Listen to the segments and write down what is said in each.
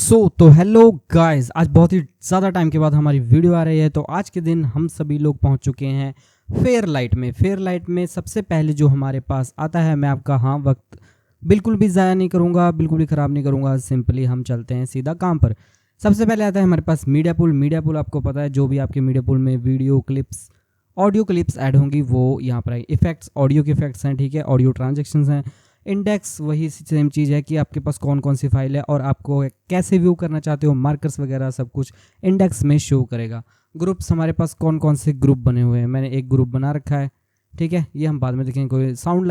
तो hello guys, आज बहुत ही ज़्यादा टाइम के बाद हमारी वीडियो आ रही है। तो आज के दिन हम सभी लोग पहुंच चुके हैं फेयरलाइट में। फेयरलाइट में सबसे पहले जो हमारे पास आता है, मैं आपका वक्त बिल्कुल भी ज़ाया नहीं करूंगा, बिल्कुल भी ख़राब नहीं करूंगा। सिंपली हम चलते हैं सीधा काम पर। सबसे पहले आता है हमारे पास मीडिया पुल। मीडिया पुल आपको पता है, जो भी आपके मीडिया पुल में video clips, audio clips add होंगी वो यहाँ पर आएगी। इफेक्ट्स, ऑडियो के इफेक्ट्स हैं, ठीक है, ऑडियो ट्रांजेक्शंस हैं। इंडेक्स वही सेम चीज़ है कि आपके पास कौन कौन सी फाइल है और आपको कैसे व्यू करना चाहते हो, मार्कर्स वगैरह सब कुछ इंडेक्स में शो करेगा। ग्रुप्स, हमारे पास कौन कौन से ग्रुप बने हुए हैं, मैंने एक ग्रुप बना रखा है, ठीक है, ये हम बाद में देखेंगे। कोई साउंड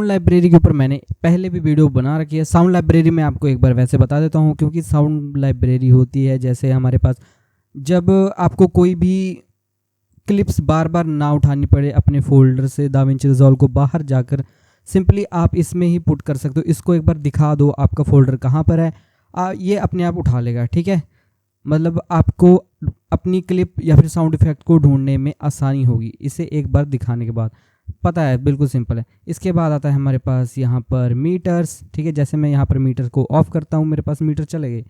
लाइब्रेरी के ऊपर मैंने पहले भी वीडियो बना रखी है। साउंड लाइब्रेरी में आपको एक बार वैसे बता देता हूँ, क्योंकि साउंड लाइब्रेरी होती है जैसे हमारे पास जब आपको कोई भी क्लिप्स बार बार ना उठानी पड़े अपने फोल्डर से, दाविंची रिजॉल्व को बाहर जाकर सिंपली आप इसमें ही पुट कर सकते हो। इसको एक बार दिखा दो आपका फोल्डर कहाँ पर है, ये अपने आप उठा लेगा, ठीक है। मतलब आपको अपनी क्लिप या फिर साउंड इफेक्ट को ढूंढने में आसानी होगी इसे एक बार दिखाने के बाद। पता है, बिल्कुल सिंपल है। इसके बाद आता है हमारे पास यहाँ पर मीटर्स, ठीक है। जैसे मैं यहाँ पर मीटर को ऑफ करता हूँ, मेरे पास मीटर चले गए।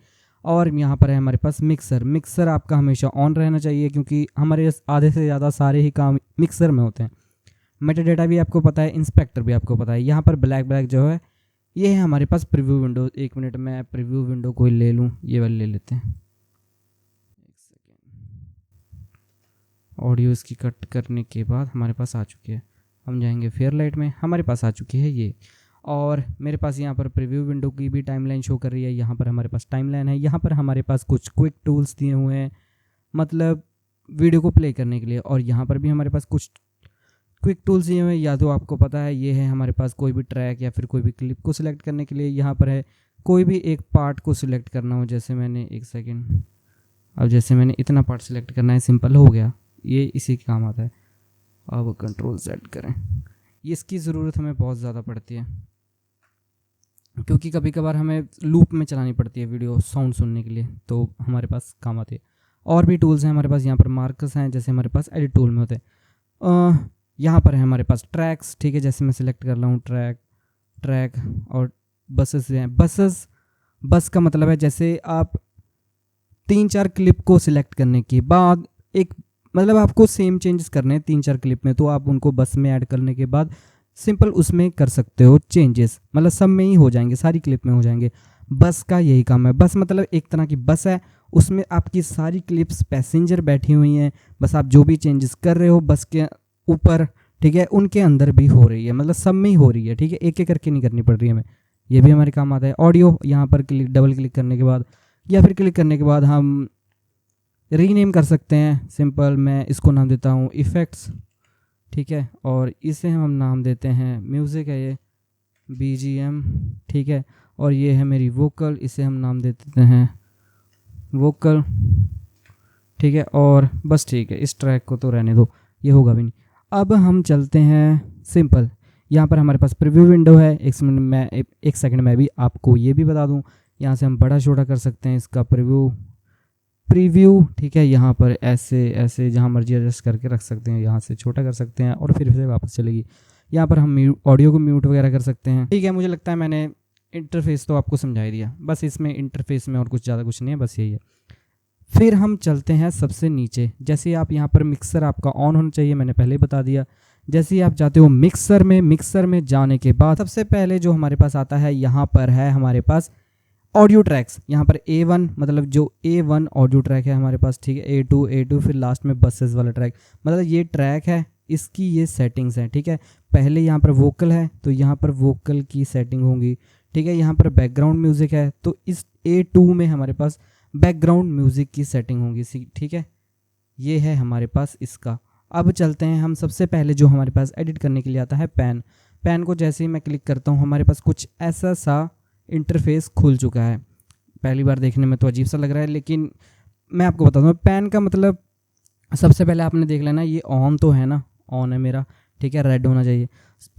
और यहाँ पर है हमारे पास मिक्सर आपका हमेशा ऑन रहना चाहिए, क्योंकि हमारे आधे से ज़्यादा सारे ही काम मिक्सर में होते हैं। मेटाडेटा भी आपको पता है, इंस्पेक्टर भी आपको पता है। यहाँ पर ब्लैक जो है ये है हमारे पास प्रीव्यू विंडो। एक मिनट में प्रीव्यू विंडो कोई ले लूँ, ये वाली ले लेते हैं। एक सेकेंड, ऑडियो इसकी कट करने के बाद हमारे पास आ चुकी है। हम जाएंगे फेयरलाइट में, हमारे पास आ चुकी है ये। और मेरे पास यहाँ पर प्रीव्यू विंडो की भी टाइमलाइन शो कर रही है। यहाँ पर हमारे पास टाइमलाइन है। यहाँ पर हमारे पास कुछ क्विक टूल्स दिए हुए हैं, मतलब वीडियो को प्ले करने के लिए। और यहाँ पर भी हमारे पास कुछ क्विक टूल्स दिए हुए हैं। या तो आपको पता है ये है हमारे पास कोई भी ट्रैक या फिर कोई भी क्लिप को सिलेक्ट करने के लिए। यहाँ पर है कोई भी एक पार्ट को सिलेक्ट करना हो, जैसे मैंने एक सेकेंड, अब जैसे मैंने इतना पार्ट सिलेक्ट करना है, सिंपल हो गया, ये इसी के काम आता है। अब कंट्रोल Z करें। इसकी ज़रूरत हमें बहुत ज़्यादा पड़ती है, क्योंकि कभी कभार हमें लूप में चलानी पड़ती है वीडियो साउंड सुनने के लिए, तो हमारे पास काम आती है। और भी टूल्स हैं हमारे पास। यहाँ पर मार्कर्स हैं, जैसे हमारे पास एडिट टूल में होते हैं। यहाँ पर है हमारे पास ट्रैक्स, ठीक है। जैसे मैं सिलेक्ट कर रहा हूँ ट्रैक और बसेस हैं। बस का मतलब है जैसे आप 3-4 क्लिप को सिलेक्ट करने के बाद एक, मतलब आपको सेम चेंजेस करने हैं 3-4 क्लिप में, तो आप उनको बस में ऐड करने के बाद सिंपल उसमें कर सकते हो चेंजेस, मतलब सब में ही हो जाएंगे, सारी क्लिप में हो जाएंगे। बस का यही काम है। बस मतलब एक तरह की बस है, उसमें आपकी सारी क्लिप्स पैसेंजर बैठी हुई हैं, बस आप जो भी चेंजेस कर रहे हो बस के ऊपर, ठीक है, उनके अंदर भी हो रही है, मतलब सब में ही हो रही है, ठीक है, एक एक करके नहीं करनी पड़ रही है हमें। ये भी हमारे काम आता है। ऑडियो, यहाँ पर डबल क्लिक करने के बाद या फिर क्लिक करने के बाद हम रीनेम कर सकते हैं। सिंपल मैं इसको नाम देता हूँ इफ़ेक्ट्स, ठीक है, और इसे हम नाम देते हैं म्यूज़िक है ये, BGM, ठीक है। और ये है मेरी वोकल, इसे हम नाम दे देते हैं वोकल, ठीक है। और बस ठीक है, इस ट्रैक को तो रहने दो, ये होगा भी नहीं। अब हम चलते हैं सिंपल, यहाँ पर हमारे पास प्रीव्यू विंडो है। एक सेकंड में भी आपको ये भी बता दूँ, यहाँ से हम बड़ा छोटा कर सकते हैं इसका प्रीव्यू, ठीक है। यहाँ पर ऐसे जहाँ मर्जी एडजस्ट करके रख सकते हैं, यहाँ से छोटा कर सकते हैं और फिर से वापस चलेगी। यहाँ पर हम ऑडियो को म्यूट वगैरह कर सकते हैं, ठीक है। मुझे लगता है मैंने इंटरफेस तो आपको समझा ही दिया, बस इसमें इंटरफेस में और कुछ ज़्यादा कुछ नहीं है, बस यही है। फिर हम चलते हैं सबसे नीचे। जैसे आप यहाँ पर मिक्सर आपका ऑन होना चाहिए, मैंने पहले ही बता दिया। जैसे ही आप जाते हो मिक्सर में जाने के बाद सबसे पहले जो हमारे पास आता है, यहाँ पर है हमारे पास ऑडियो ट्रैक्स। यहाँ पर A1 मतलब जो A1 ऑडियो ट्रैक है हमारे पास, ठीक है। A2 फिर लास्ट में बसेस वाला ट्रैक, मतलब ये ट्रैक है, इसकी ये सेटिंग्स हैं, ठीक है। पहले यहाँ पर वोकल है तो यहाँ पर वोकल की सेटिंग होगी, ठीक है। यहाँ पर बैकग्राउंड म्यूज़िक है तो इस A2 में हमारे पास बैकग्राउंड म्यूज़िक की सेटिंग होगी, ठीक है। ये है हमारे पास इसका। अब चलते हैं हम सबसे पहले जो हमारे पास एडिट करने के लिए आता है पैन को जैसे ही मैं क्लिक करता हूँ, हमारे पास कुछ ऐसा सा इंटरफेस खुल चुका है। पहली बार देखने में तो अजीब सा लग रहा है, लेकिन मैं आपको बता दूँ पैन का मतलब सबसे पहले आपने देख लेना, ये ऑन तो है ना, ऑन है मेरा, ठीक है, रेड होना चाहिए।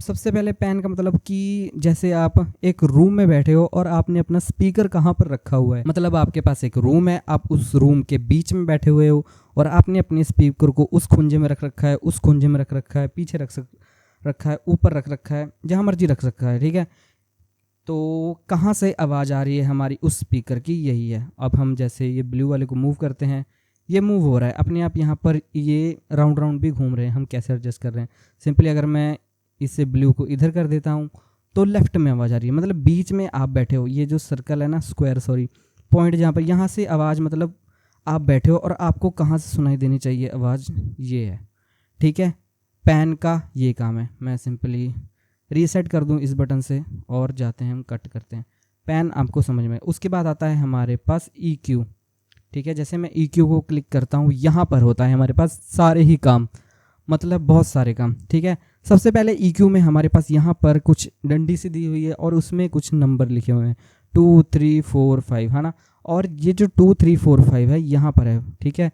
सबसे पहले पैन का मतलब कि जैसे आप एक रूम में बैठे हो और आपने अपना स्पीकर कहाँ पर रखा हुआ है, मतलब आपके पास एक रूम है, आप उस रूम के बीच में बैठे हुए हो और आपने अपने स्पीकर को उस खुंजे में रख रखा है, उस खुंजे में रख रखा है, पीछे रखा है, ऊपर रख रखा है, जहाँ मर्जी रख रखा है, ठीक है। तो कहाँ से आवाज़ आ रही है हमारी उस स्पीकर की, यही है। अब हम जैसे ये ब्लू वाले को मूव करते हैं, ये मूव हो रहा है अपने आप, यहाँ पर ये राउंड राउंड भी घूम रहे हैं। हम कैसे एडजस्ट कर रहे हैं, सिंपली अगर मैं इसे ब्लू को इधर कर देता हूँ तो लेफ्ट में आवाज़ आ रही है, मतलब बीच में आप बैठे हो, ये जो सर्कल है ना, स्क्वायर सॉरी, पॉइंट जहाँ पर, यहाँ से आवाज़ मतलब आप बैठे हो और आपको कहाँ से सुनाई देनी चाहिए आवाज़, ये है। ठीक है, पैन का ये काम है। मैं सिंपली रीसेट कर दूं इस बटन से और जाते हैं हम कट करते हैं, पैन आपको समझ में। उसके बाद आता है हमारे पास EQ। ठीक है, जैसे मैं EQ को क्लिक करता हूँ, यहाँ पर होता है हमारे पास सारे ही काम, मतलब बहुत सारे काम। ठीक है, सबसे पहले EQ में हमारे पास यहाँ पर कुछ डंडी सी दी हुई है और उसमें कुछ नंबर लिखे हुए हैं 2 3 4 5, है ना। और ये जो 2 3 4 5 है यहाँ पर है। ठीक है,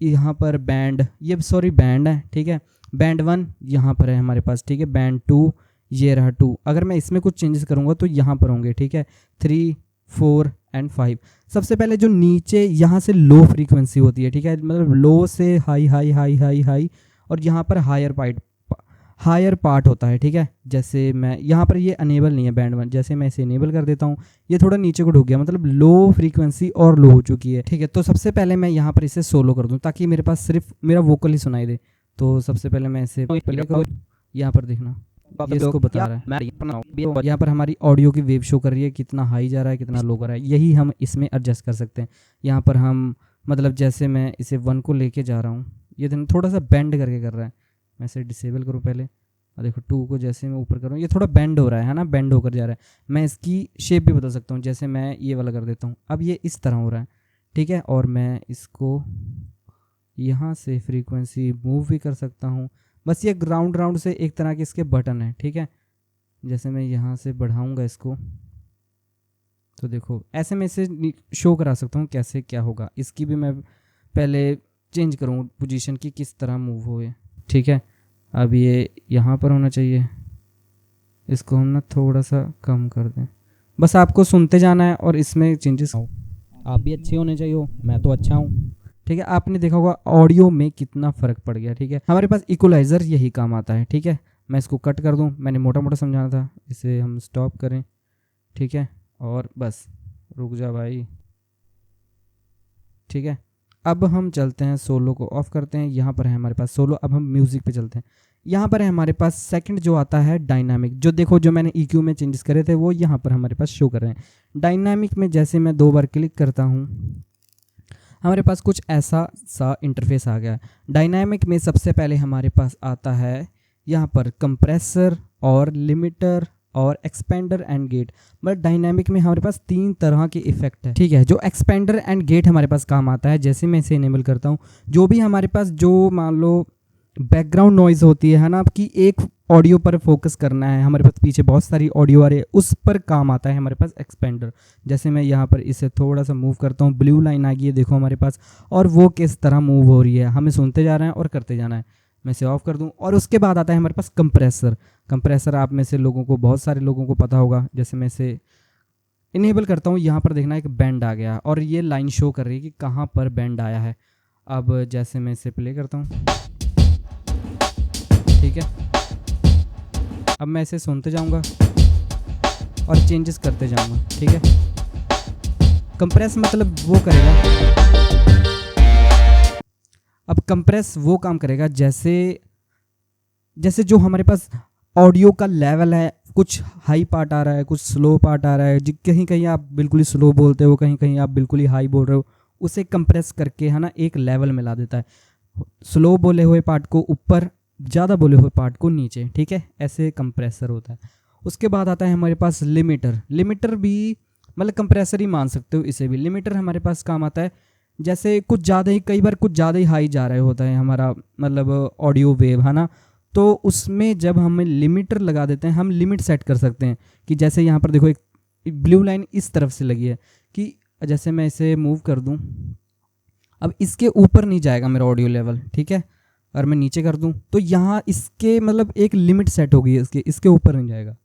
यहाँ पर बैंड, ये सॉरी बैंड है। ठीक है, बैंड 1 यहाँ पर है हमारे पास। ठीक है, बैंड 2 ये रहा 2। अगर मैं इसमें कुछ चेंजेस करूँगा तो यहाँ पर होंगे। ठीक है, 3 4 एंड 5। सबसे पहले जो नीचे यहाँ से लो फ्रीक्वेंसी होती है, ठीक है, मतलब लो से high high high high high, और यहाँ पर हायर पार्ट होता है। ठीक है, जैसे मैं यहाँ पर ये अनेबल नहीं है बैंड 1, जैसे मैं इसे इनेबल कर देता हूँ, ये थोड़ा नीचे को ढुक गया, मतलब लो फ्रीक्वेंसी और लो हो चुकी है। ठीक है, तो सबसे पहले मैं यहाँ पर इसे सोलो कर दूँ ताकि मेरे पास सिर्फ मेरा वोकल ही सुनाई दे। तो सबसे पहले मैं इसे प्ले करूँ, यहाँ पर देखना ये इसको बता रहा है, यहाँ पर हमारी ऑडियो की वेव शो कर रही है, कितना हाई जा रहा है कितना लो कर रहा है, यही हम इसमें एडजस्ट कर सकते हैं। यहाँ पर हम मतलब जैसे मैं इसे 1 को लेके जा रहा हूँ, ये थोड़ा सा बेंड करके कर रहा है, मैं इसे डिसेबल करूँ पहले, और देखो 2 को जैसे मैं ऊपर करूँ ये थोड़ा बेंड हो रहा है ना, बेंड होकर जा रहा है। मैं इसकी शेप भी बदल सकता हूँ, जैसे मैं ये वाला कर देता हूँ, अब ये इस तरह हो रहा है। ठीक है, और मैं इसको यहाँ से फ्रीक्वेंसी मूव भी कर सकता हूँ। बस ये राउंड राउंड से एक तरह के इसके बटन है। ठीक है, जैसे मैं यहाँ से बढ़ाऊँगा इसको तो देखो ऐसे मैं इसे शो करा सकता हूँ कैसे क्या होगा। इसकी भी मैं पहले चेंज करूँ पोजीशन की, किस तरह मूव होए। ठीक है, अब ये यहाँ पर होना चाहिए, इसको हम ना थोड़ा सा कम कर दें। बस आपको सुनते जाना है और इसमें चेंजेस, आप भी अच्छे होने चाहिए, मैं तो अच्छा हूँ। ठीक है, आपने देखा होगा ऑडियो में कितना फ़र्क पड़ गया। ठीक है, हमारे पास इक्वलाइज़र यही काम आता है। ठीक है, मैं इसको कट कर दूँ, मैंने मोटा मोटा समझाना था, इसे हम स्टॉप करें। ठीक है, और बस रुक जा भाई। ठीक है, अब हम चलते हैं, सोलो को ऑफ करते हैं, यहाँ पर है हमारे पास सोलो। अब हम म्यूज़िक पे चलते हैं, यहाँ पर है हमारे पास सेकंड जो आता है डायनामिक। जो देखो जो मैंने EQ में चेंजेस करे थे वो यहाँ पर हमारे पास शो कर रहे हैं। डायनामिक में जैसे मैं 2 बार क्लिक करता हूँ हमारे पास कुछ ऐसा सा इंटरफेस आ गया। डायनामिक में सबसे पहले हमारे पास आता है यहाँ पर कंप्रेसर और लिमिटर और expander and gate. But dynamic में हमारे पास 3 तरह के इफेक्ट है। ठीक है, जो एक्सपेंडर एंड गेट हमारे पास काम आता है, जैसे मैं इसे इनेबल करता हूँ, जो भी हमारे पास जो मान लो बैकग्राउंड नॉइज़ होती है ना, आपकी एक ऑडियो पर फोकस करना है, हमारे पास पीछे बहुत सारी ऑडियो आ रही है, उस पर काम आता है हमारे पास एक्सपेंडर। जैसे मैं यहाँ पर इसे थोड़ा सा मूव करता हूँ, ब्लू लाइन आ गई है देखो हमारे पास, और वो किस तरह मूव हो रही है, हमें सुनते जा रहे हैं और करते जाना है। मैं इसे ऑफ कर दूं, और उसके बाद आता है हमारे पास कंप्रेसर। कंप्रेसर आप में से लोगों को, बहुत सारे लोगों को पता होगा। जैसे मैं इसे इनेबल करता हूँ, यहाँ पर देखना एक बैंड आ गया और ये लाइन शो कर रही है कि कहाँ पर बैंड आया है। अब जैसे मैं इसे प्ले करता हूँ, ठीक है, अब मैं इसे सुनते जाऊँगा और चेंजेस करते जाऊँगा। ठीक है, कंप्रेस मतलब वो करेगा, अब कंप्रेस वो काम करेगा जैसे जैसे जो हमारे पास ऑडियो का लेवल है, कुछ हाई पार्ट आ रहा है, कुछ स्लो पार्ट आ रहा है, कहीं कहीं आप बिल्कुल ही स्लो बोलते हो, कहीं कहीं आप बिल्कुल ही हाई बोल रहे हो, उसे कंप्रेस करके है ना एक लेवल में ला देता है। स्लो बोले हुए पार्ट को ऊपर, ज़्यादा बोले हुए पार्ट को नीचे। ठीक है, ऐसे कंप्रेसर होता है। उसके बाद आता है हमारे पास लिमिटर। लिमिटर भी मतलब कंप्रेसर ही मान सकते हो इसे भी। लिमिटर हमारे पास काम आता है जैसे कुछ ज़्यादा ही, कई बार कुछ ज़्यादा ही हाई जा रहे होता है हमारा मतलब ऑडियो वेव, है ना, तो उसमें जब हम लिमिटर लगा देते हैं, हम लिमिट सेट कर सकते हैं कि जैसे यहाँ पर देखो एक ब्लू लाइन इस तरफ से लगी है कि जैसे मैं इसे मूव कर दूं, अब इसके ऊपर नहीं जाएगा मेरा ऑडियो लेवल। ठीक है, और मैं नीचे कर दूं तो यहाँ इसके मतलब एक लिमिट सेट होगी, इसके ऊपर नहीं जाएगा।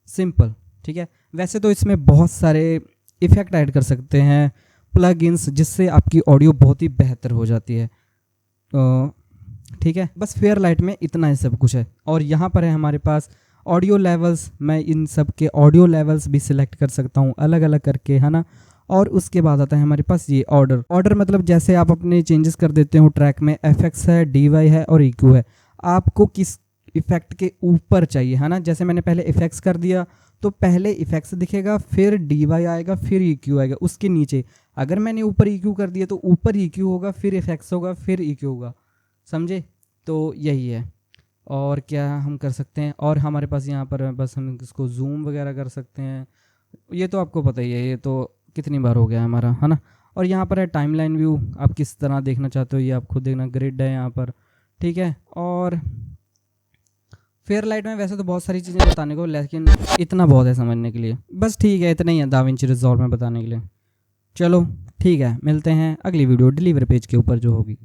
सिंपल। ठीक है, वैसे तो इसमें बहुत सारे इफ़ेक्ट ऐड कर सकते हैं, प्लगइन्स, जिससे आपकी ऑडियो बहुत ही बेहतर हो जाती है। ठीक है, बस फेयरलाइट में इतना ही सब कुछ है। और यहाँ पर है हमारे पास ऑडियो लेवल्स, मैं इन सब के ऑडियो लेवल्स भी सिलेक्ट कर सकता हूँ अलग अलग करके, है ना। और उसके बाद आता है हमारे पास ये ऑर्डर मतलब जैसे आप अपने चेंजेस कर देते हो ट्रैक में, एफएक्स है, डीवाई है और ईक्यू है। आपको किस इफेक्ट के ऊपर चाहिए, है ना। जैसे मैंने पहले इफेक्ट्स कर दिया तो पहले इफेक्ट्स दिखेगा, फिर डीवाई आएगा, फिर ईक्यू आएगा उसके नीचे। अगर मैंने ऊपर ईक्यू कर दिया तो ऊपर ईक्यू होगा, फिर इफेक्ट्स होगा, फिर ईक्यू होगा, समझे। तो यही है। और क्या हम कर सकते हैं, और हमारे पास यहाँ पर बस हम इसको जूम वगैरह कर सकते हैं। ये तो आपको पता ही है, ये तो कितनी बार हो गया है हमारा, है ना। और यहाँ पर है टाइमलाइन व्यू, आप किस तरह देखना चाहते हो ये आप खुद देखना। ग्रिड है यहाँ पर, ठीक है। और फेयरलाइट में वैसे तो बहुत सारी चीज़ें बताने को, लेकिन इतना बहुत है समझने के लिए, बस ठीक है इतना ही है दाविंची रिजॉल्व में बताने के लिए। चलो ठीक है, मिलते हैं अगली वीडियो डिलीवर पेज के ऊपर जो होगी।